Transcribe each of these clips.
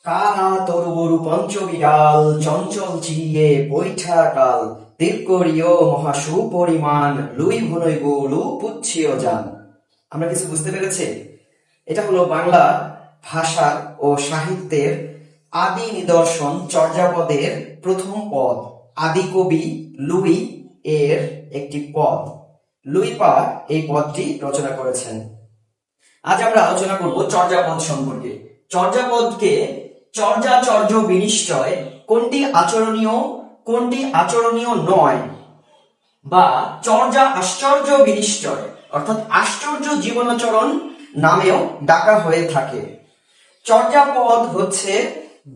কাহা তরুবরু পঞ্চবিড়াল চঞ্চল চিয়ে বৈঠা কাল তিলকরিয় মহাসু পরিমাণ লুই ভুনই গৌলু পুচ্ছিও যান। আমরা কিছু বুঝতে পেরেছি? এটা হলো বাংলা ভাষা ও সাহিত্যের আদি নিদর্শন চর্যাপদের প্রথম পদ। আদি কবি লুই এর একটি পদ। লুই পা এই পদটি রচনা করেছেন। আজ আমরা আলোচনা করব চর্যাপদ সম্পর্কে। চর্যাপদকে চর্যাচর্য বিনিশ্চয় কোনটি আচরণীয় কোনটি আচরণীয় নয়, বা চর্যা আশ্চর্য বিনিশ্চয় অর্থাৎ আশ্চর্য জীবনাচরণ নামেও ডাকা হয়ে থাকে। চর্যাপদ হচ্ছে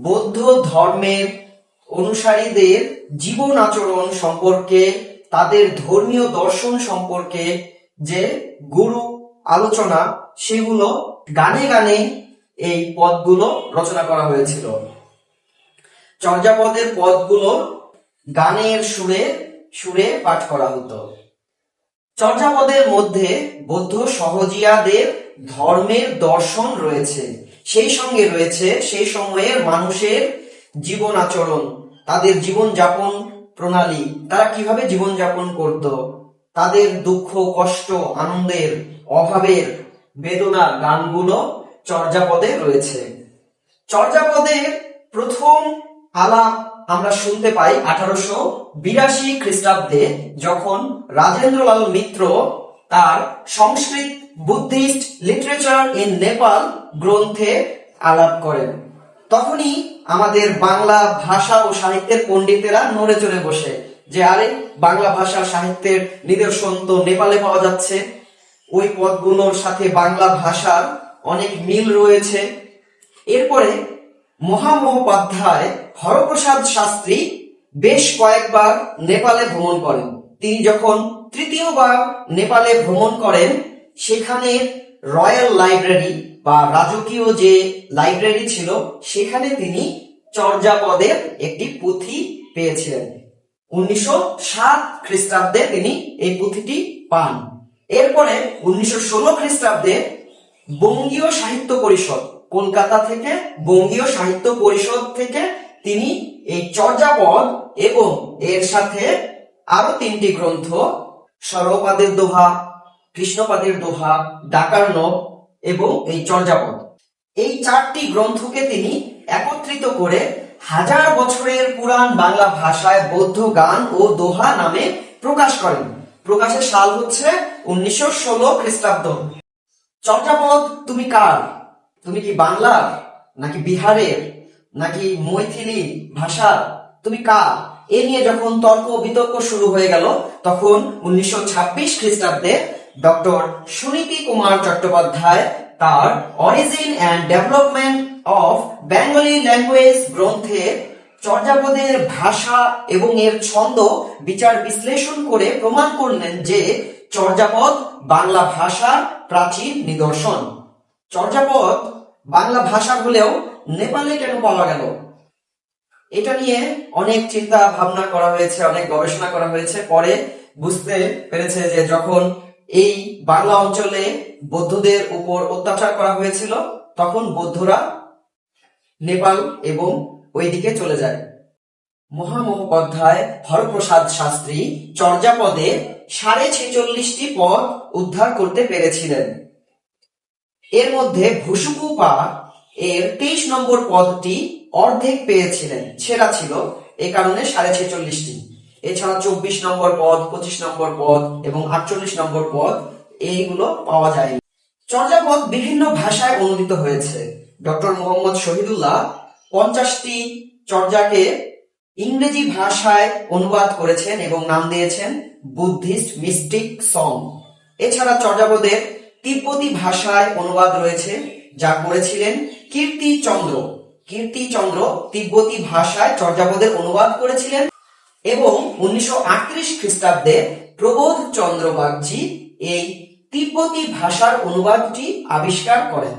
বৌদ্ধ ধর্মের অনুসারীদের জীবন আচরণ সম্পর্কে, তাদের ধর্মীয় দর্শন সম্পর্কে যে গুরু আলোচনা, সেগুলো গানে গানে এই পদগুলো রচনা করা হয়েছিল। চর্যাপদের পদগুলো গানের সুরে সুরে পাঠ করা হতো। চর্যাপদের মধ্যে বৌদ্ধ সহজিয়াদের ধর্মের দর্শন রয়েছে, সেই সঙ্গে রয়েছে সেই সময়ের মানুষের জীবন আচরণ, তাদের জীবন যাপন প্রণালী, তারা কিভাবে জীবন যাপন করত, তাদের দুঃখ কষ্ট আনন্দের অভাবের বেদনার গানগুলো চর্যাপদে রয়েছে। চর্যাপদের প্রথম আলাপ আমরা শুনতে পাই 1882 খ্রিস্টাব্দে, যখন রাজেন্দ্রলাল মিত্র তার সংস্কৃত বুদ্ধিস্ট লিটারেচার ইন নেপাল গ্রন্থে আলাপ করেন। তখনই আমাদের বাংলা ভাষা ও সাহিত্যের পণ্ডিতেরা নড়ে চড়ে বসে যে আরে, বাংলা ভাষা সাহিত্যের নিদর্শন তো নেপালে পাওয়া যাচ্ছে, ওই পদগুলোর সাথে বাংলা ভাষার অনেক মিল রয়েছে। এরপরে মহামহোপাধ্যায় হরপ্রসাদ শাস্ত্রী বেশ কয়েকবার নেপালে ভ্রমণ করেন। তিনি যখন তৃতীয়বার নেপালে ভ্রমণ করেন, সেখানে রয়্যাল লাইব্রেরি বা রাজকীয় যে লাইব্রেরি ছিল, সেখানে তিনি চর্যাপদের একটি পুঁথি পেয়েছিলেন। 1907 খ্রিস্টাব্দে তিনি এই পুঁথিটি পান। এরপরে 1916 খ্রিস্টাব্দে বঙ্গীয় সাহিত্য পরিষদ, কলকাতা থেকে বঙ্গীয় সাহিত্য পরিষদ থেকে তিনি এই চর্যাপদ এবং এর সাথে আরো 3টি গ্রন্থ, সরপাদের দোহা, কৃষ্ণপাদের দোহা, ডাকার্ণব এবং এই চর্যাপদ, এই 4টি গ্রন্থকে তিনি একত্রিত করে 1000 বছরের পুরাণ বাংলা ভাষায় বৌদ্ধ গান ও দোহা নামে প্রকাশ করেন। প্রকাশের সাল হচ্ছে 1916 খ্রিস্টাব্দ। চর্যাপদ তুমি কার? তুমি কি বাংলার, নাকি বিহারের, নাকি মৈথিলি ভাষার? তুমি কার? এ নিয়ে যখন তর্ক বিতর্ক শুরু হয়ে গেল, তখন 1926 খ্রিস্টাব্দে ডক্টর সুনীতি কুমার চট্টোপাধ্যায় তার origin and development of Bengali language গ্রন্থে চর্যাপদের ভাষা এবং এর ছন্দ বিচার বিশ্লেষণ করে প্রমাণ করলেন যে চর্যাপদ বাংলা ভাষার প্রাচীন নিদর্শন। চর্যাপদ বাংলা ভাষা হলেও নেপালে কেন পাওয়া গেল? এটা নিয়ে অনেক চিন্তা ভাবনা করা হয়েছে, অনেক গবেষণা করা হয়েছে। পরে বুঝতে পেরেছে যে যখন এই বাংলা অঞ্চলে বৌদ্ধদের উপর অত্যাচার করা হয়েছিল, তখন বৌদ্ধরা নেপাল এবং ওইদিকে চলে যায়। মহামহোপাধ্যায় হরপ্রসাদ শাস্ত্রী চর্যাপদে 46.5টি পদ উদ্ধার করতে পেরেছিলেন। এর মধ্যে ভুসুকুপা এর 23 নম্বর পদটি অর্ধেক পেয়েছিলেন, ছেঁড়া ছিল, এই কারণে 46.5টি। এছাড়া 24 নম্বর পদ, 25 নম্বর পদ এবং 48 নম্বর পদ এইগুলো পাওয়া যায়নি। চর্যাপদ বিভিন্ন ভাষায় অনুদিত হয়েছে। ডক্টর মোহাম্মদ শহীদুল্লাহ 50টি চর্যাকে ইংরেজি ভাষায় অনুবাদ করেছেন এবং নাম দিয়েছেন বুদ্ধিস্ট মিস্টিক সং। এছাড়া চর্যাপদের তিব্বতী ভাষায় অনুবাদ রয়েছে, যা করেছিলেন কীর্তিচন্দ্র। কীর্তিচন্দ্র তিব্বতী ভাষায় চর্যাপদের অনুবাদ করেছিলেন এবং 1938 খ্রিস্টাব্দে প্রবোধ চন্দ্র বাগচি এই তিব্বতী ভাষার অনুবাদটি আবিষ্কার করেন।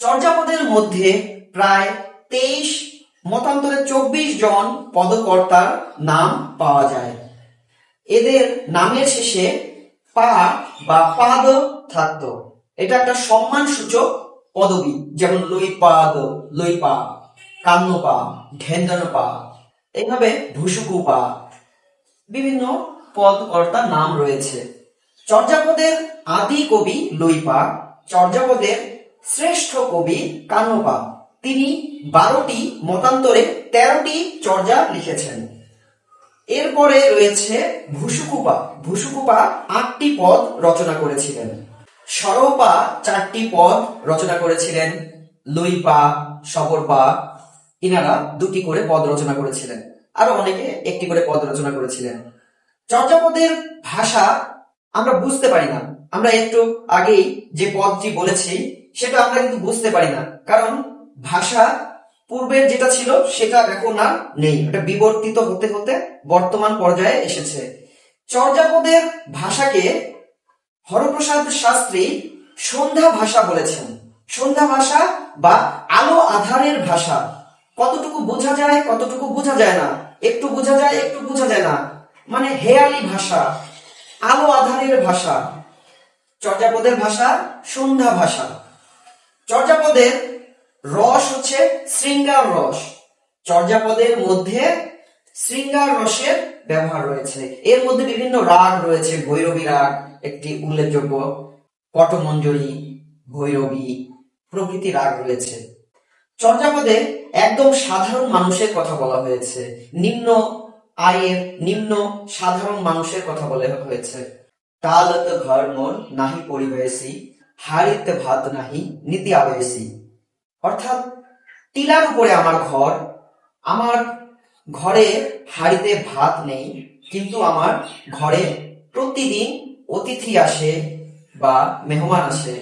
চর্যাপদের মধ্যে প্রায় 23, মতান্তরে 24 জন পদকর্তার নাম পাওয়া যায়। এদের নামের শেষে পা বা পাদ থাকতো। এটা একটা সম্মান সূচক পদবী, যেমন লইপাদ, লইপা, কান্নপা, ঢেন্দনপা, এইভাবে ভুসুকুপা, বিভিন্ন পদ কর্তার নাম রয়েছে। চর্যাপদের আদি কবি লইপা, চর্যাপদের শ্রেষ্ঠ কবি কান্নপা। তিনি 12টি মতান্তরে 13টি চর্যা লিখেছেন। এরপরে রয়েছে ভুসুকুপা। ভুসুকুপা 8টি পদ রচনা করেছিলেন। সরপা 4টি পদ রচনা করেছিলেন। লইপা, সবরপা ইনারা 2টি করে পদ রচনা করেছিলেন। আরো অনেকে 1টি করে পদ রচনা করেছিলেন। চর্যাপদের ভাষা আমরা বুঝতে পারি না। আমরা একটু আগেই যে পদটি বলেছি সেটা আমরা কিন্তু বুঝতে পারি না, কারণ ভাষা পূর্বের যেটা ছিল সেটা এখন আর নেই, এটা বিবর্তিত হতে হতে বর্তমান পর্যায়ে এসেছে। চর্যাপদের ভাষাকে হরপ্রসাদ শাস্ত্রী সন্ধ্যা ভাষা বলেছেন। সন্ধ্যা ভাষা বা আলো আধারের ভাষা। কতটুকু বোঝা যায়, কতটুকু বোঝা যায় না, একটু বোঝা যায়, একটু বোঝা যায় না, মানে হেয়ালি ভাষা, আলো আধারের ভাষা। চর্যাপদের ভাষা সন্ধ্যা ভাষা। চর্যাপদের রস হচ্ছে শৃঙ্গার রস। চর্যাপদের মধ্যে শৃঙ্গার রসের ব্যবহার রয়েছে। এর মধ্যে বিভিন্ন রাগ রয়েছে। ভৈরবী রাগ একটি উল্লেখযোগ্য, পটমঞ্জরি, ভৈরবী প্রভৃতি রাগ রয়েছে। চর্যাপদে একদম সাধারণ মানুষের কথা বলা হয়েছে, নিম্ন আয়ের, নিম্ন সাধারণ মানুষের কথা বলা হয়েছে। তালত ঘর মোর নাহি পরিবেশী, হাড়িতে ভাত নাহি নীতি আবেশী। অর্থাৎ টিলার উপরে আমার ঘর, আমার ঘরে হাড়িতে ভাত নেই, কিন্তু আমার ঘরে প্রতিদিন অতিথি আসে বা মেহমান আসে।